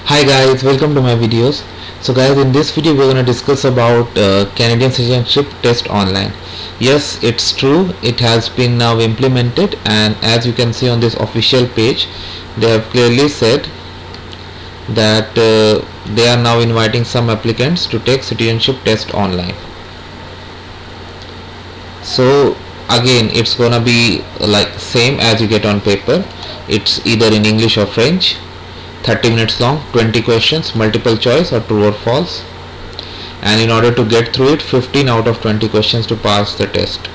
Hi guys, welcome to my videos. So guys, in this video we're going to discuss about Canadian citizenship test online. Yes, it's true, it has been now implemented, and as you can see on this official page, they have clearly said that they are now inviting some applicants to take citizenship test online. So again, it's gonna be like same as you get on paper. It's either in English or French, 30 minutes long, 20 questions, multiple choice or true or false, and in order to get through it, 15 out of 20 questions to pass the test.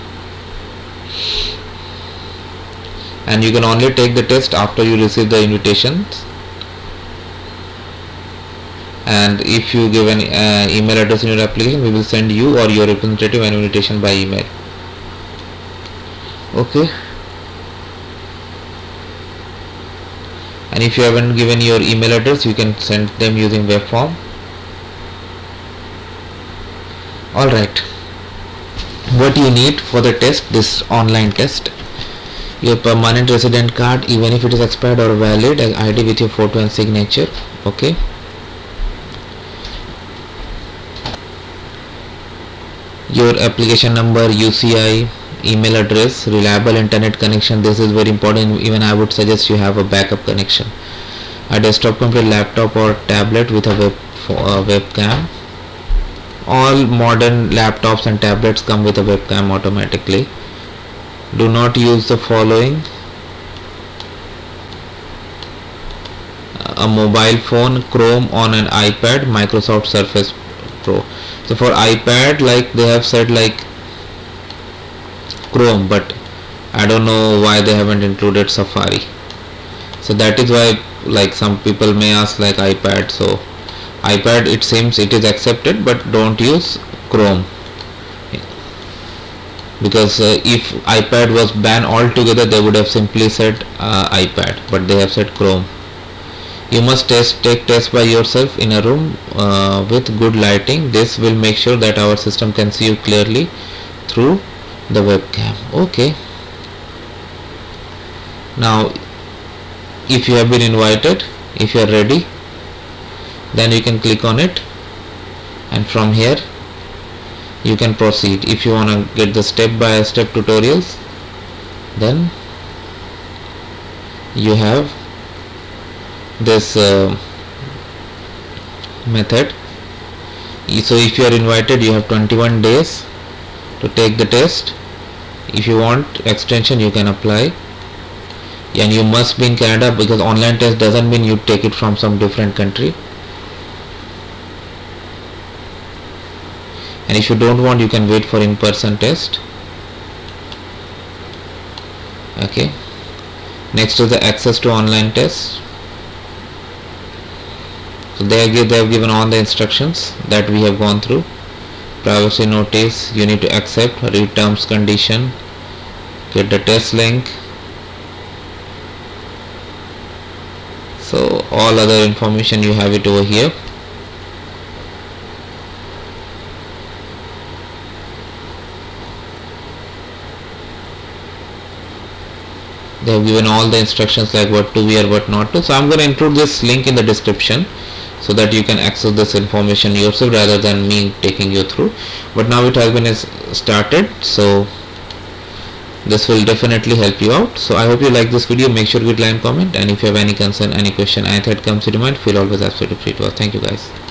And you can only take the test after you receive the invitations, and if you give an email address in your application, we will send you or your representative an invitation by email. Okay, and if you haven't given your email address, you can send them using web form. Alright, what you need for the test, this online test: your permanent resident card, even if it is expired, or valid ID with your photo and signature. Okay, your application number, UCI, email address, reliable internet connection. This is very important. Even I would suggest you have a backup connection. A desktop computer, laptop or tablet with a webcam. All modern laptops and tablets come with a webcam automatically. Do not use the following: a mobile phone, Chrome on an iPad, Microsoft Surface Pro. So for iPad, like they have said like Chrome, but I don't know why they haven't included Safari. So that is why like some people may ask like iPad. So iPad, it seems it is accepted, but don't use Chrome, because if iPad was banned altogether, they would have simply said iPad, but they have said Chrome. You must take test by yourself in a room with good lighting. This will make sure that our system can see you clearly through the webcam. Okay, now if you have been invited, if you are ready, then you can click on it, and from here you can proceed. If you want to get the step-by-step tutorials, then you have this method. So if you are invited, you have 21 days to take the test. If you want extension, you can apply, and you must be in Canada, because online test doesn't mean you take it from some different country. And if you don't want, you can wait for in-person test. Okay, next is the access to online test. So they have given all the instructions that we have gone through. Privacy notice, you need to accept, read terms, condition, get the test link. So all other information you have it over here. They have given all the instructions like what to wear, what not to. So I'm going to include this link in the description so that you can access this information yourself rather than me taking you through. But now it has been started, so this will definitely help you out. So I hope you like this video. Make sure you like, comment, and if you have any concern, any question, anything that comes to your mind, feel always absolutely free to ask. Thank you guys.